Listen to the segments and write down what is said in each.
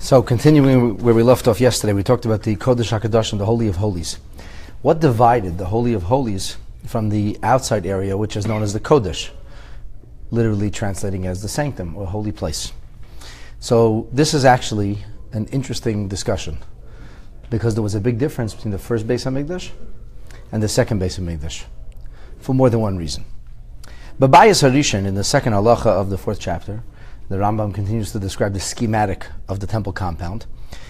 So continuing where we left off yesterday, we talked about the Kodesh HaKadoshim, the Holy of Holies. What divided the Holy of Holies from the outside area, which is known as the Kodesh, literally translating as the sanctum or holy place? So this is actually an interesting discussion, because there was a big difference between the first Beit Hamikdash and the second Beit Hamikdash, for more than one reason. B'bayis Harishan, in the second halacha of the fourth chapter, the Rambam continues to describe the schematic of the temple compound.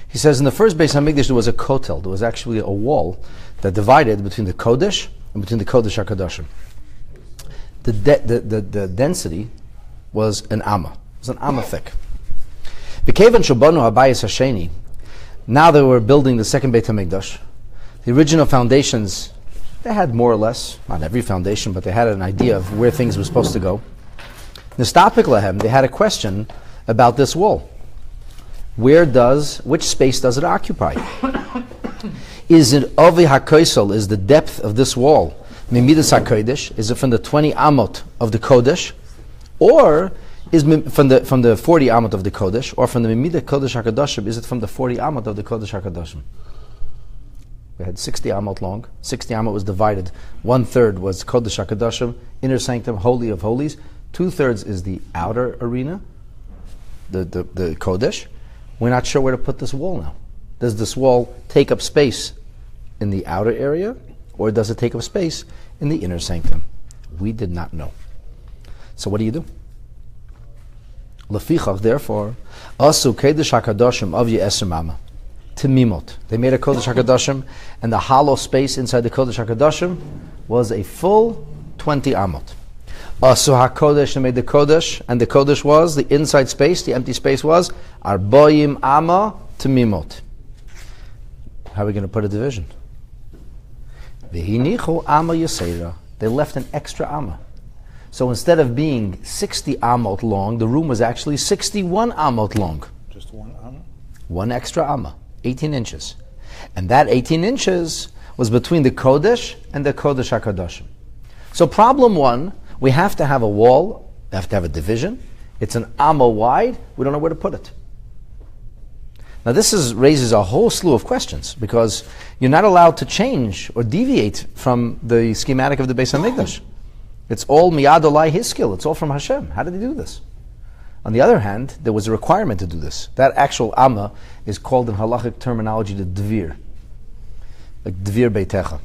He says in the first Beit Hamikdash there was a kotel, there was actually a wall that divided between the Kodesh and between the Kodesh HaKadoshim. The density was an amma. It was an amma thick. B'kevan shobanu habayis hasheni, now they were building the second Beit Hamikdash. The original foundations, they had more or less, not every foundation, but they had an idea of where things were supposed to go. Nistapik lahem, they had a question about this wall. Which space does it occupy? Is it Ovi HaKoisel, is the depth of this wall, Mimidas HaKodesh, is it from the 20 amot of the Kodesh, or is from the 40 amot of the Kodesh, or from the Mimidah Kodesh HaKadoshim, is it from the 40 amot of the Kodesh HaKadoshim? We had 60 amot long. 60 amot was divided. 1/3 was Kodesh HaKadoshim, inner sanctum, Holy of Holies. 2/3 is the outer arena, the Kodesh. We're not sure where to put this wall now. Does this wall take up space in the outer area, or does it take up space in the inner sanctum? We did not know. So what do you do? Lefichach, therefore, asu Kodesh HaKadoshim av ye'eser timimot. They made a Kodesh HaKadoshim, and the hollow space inside the Kodesh HaKadoshim was a full 20 amot. Asu HaKodesh, they made the Kodesh, and the Kodesh was, the inside space, the empty space was, arboim amma timimot. How are we going to put a division? V'hinichu amma yasera. They left an extra amma. So instead of being 60 amot long, the room was actually 61 amot long. Just one amma? One extra amma, 18 inches. And that 18 inches was between the Kodesh and the Kodesh HaKadoshim. So problem one, we have to have a wall, we have to have a division. It's an amma wide, we don't know where to put it. Now this raises a whole slew of questions, because you're not allowed to change or deviate from the schematic of the Beis HaMikdash. It's all miyad olai, his skill, it's all from Hashem. How did he do this? On the other hand, there was a requirement to do this. That actual amma is called in halachic terminology the dvir, like dvir beitecha.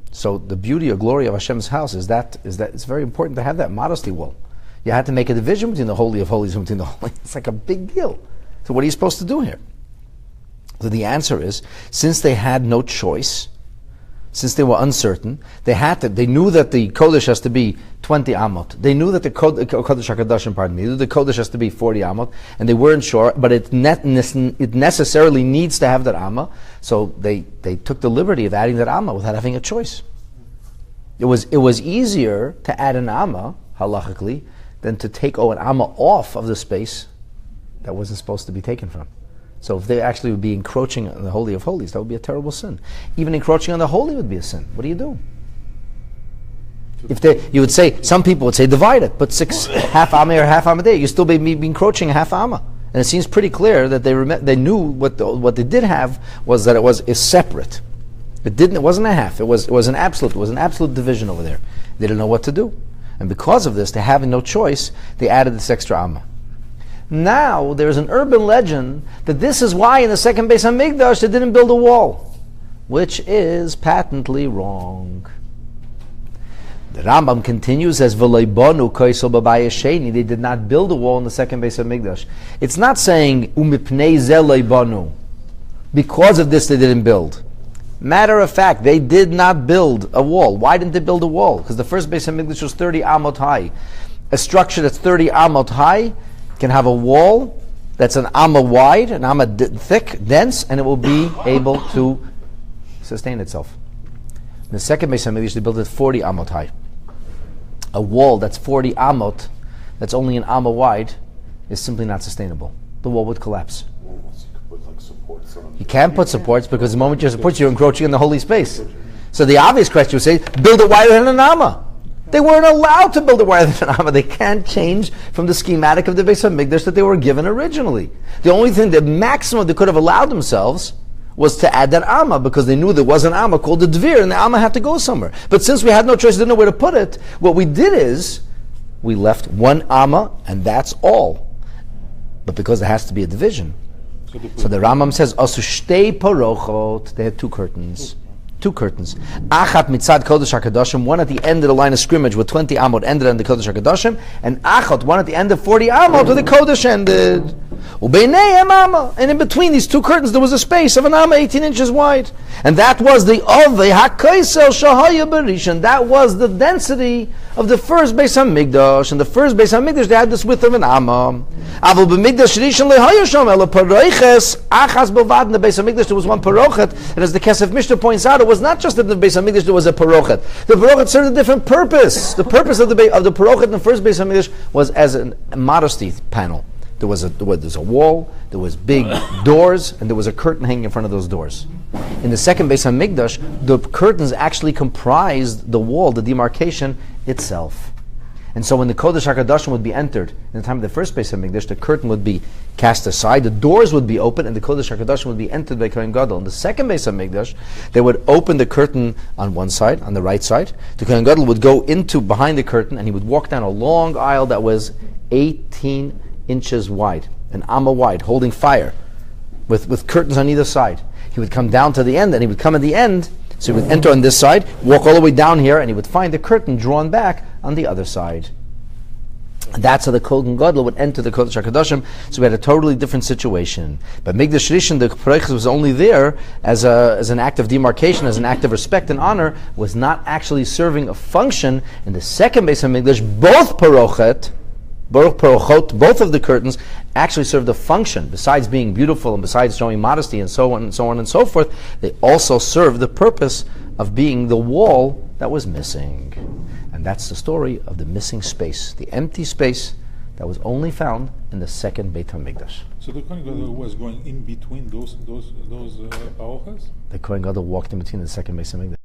So the beauty or glory of Hashem's house is that it's very important to have that modesty wall. You had to make a division between the Holy of Holies and between the Holy. It's like a big deal. So what are you supposed to do here? So the answer is, since they had no choice, since they were uncertain, they knew that the Kodesh has to be 20 amot. They knew that the Kodesh HaKadoshim, they knew the Kodesh has to be 40 amot, and they weren't sure, but it necessarily needs to have that amma, so they took the liberty of adding that amma without having a choice. It was easier to add an amma, halachically, than to take an amma off of the space that wasn't supposed to be taken from. So if they actually would be encroaching on the Holy of Holies, that would be a terrible sin. Even encroaching on the Holy would be a sin. What do you do? You would say, some people would say, divide it, put half amma or half amma there. You still be encroaching a half amma. And it seems pretty clear that they knew what they did have was that it was separate. It wasn't a half. It was an absolute. It was an absolute division over there. They didn't know what to do, and because of this, they having no choice, they added this extra amma. Now there is an urban legend that this is why in the second Beis Hamikdash they didn't build a wall, which is patently wrong. The Rambam continues as v'leibonu koisel b'bayis sheni. They did not build a wall in the second Beis Hamikdash. It's not saying umipnei ze leibonu. Because of this they didn't build. Matter of fact, they did not build a wall. Why didn't they build a wall? Because the first Beis Hamikdash was 30 amot high. A structure that's 30 amot high can have a wall that's an amma wide, an amma thick, dense, and it will be able to sustain itself. In the second Beis Hamikdash, they built it 40 amot high. A wall that's 40 amot, that's only an amma wide, is simply not sustainable. The wall would collapse. You can't put supports, because the moment you support, you're encroaching in the holy space. So the obvious question would say, build it wider than an amma. They weren't allowed to build a wider than Amma. They can't change from the schematic of the Beis HaMikdash that they were given originally. The only thing, the maximum they could have allowed themselves was to add that Amma, because they knew there was an Amma called the Dvir, and the Amma had to go somewhere. But since we had no choice, didn't know where to put it, what we did is, we left one Amma, and that's all. But because there has to be a division, so the Rambam says, Asu shtei parochot, they had two curtains. Two curtains. Achat mitzad Kodesh HaKadoshim, one at the end of the line of scrimmage with 20 amot ended on the Kodesh HaKadoshim, and Achat, one at the end of 40 amot where the Kodesh ended. Ubeineihem amma, and in between these two curtains there was a space of an amma 18 inches wide. And that was the Ovei HaKaisel Shahaya Berishan, that was the density of the first Beis HaMikdash. And the first Beis HaMikdash, they had this width of an amma. Aval b'mikdash rishon lehaya sham ela paroches achas b'vad. In the Beis HaMikdash there was one parochet, and as the Kesef Mishnah points out, it was not just that in the Beis HaMikdash there was a parochet. The parochet served a different purpose. The purpose of the parochet in the first Beis HaMikdash was as a modesty panel. There was a wall, there was big doors, and there was a curtain hanging in front of those doors. In the second Beis HaMikdash, the curtains actually comprised the wall, the demarcation itself. And so when the Kodesh HaKadoshim would be entered, in the time of the first Beis HaMikdash, the curtain would be cast aside, the doors would be open, and the Kodesh HaKadoshim would be entered by Kohen Gadol. In the second Beis HaMikdash, they would open the curtain on one side, on the right side. The Kohen Gadol would go into behind the curtain, and he would walk down a long aisle that was 18 inches wide, an amma wide, holding fire, with curtains on either side. He would come down to the end, and he would come at the end, so he would enter on this side, walk all the way down here, and he would find the curtain drawn back on the other side. And that's how the Kohen Gadol would enter the Kodesh HaKadoshim. So we had a totally different situation. But Mikdash Rishon, the Pareiches was only there as an act of demarcation, as an act of respect and honor, was not actually serving a function. In the second Beis HaMikdash, both of the curtains actually served a function. Besides being beautiful and besides showing modesty and so on and so on and so forth, they also served the purpose of being the wall that was missing. And that's the story of the missing space, the empty space that was only found in the second Beit HaMikdash. So the Kohen Gadol was going in between those parochas? The Kohen Gadol walked in between the second Beit HaMikdash.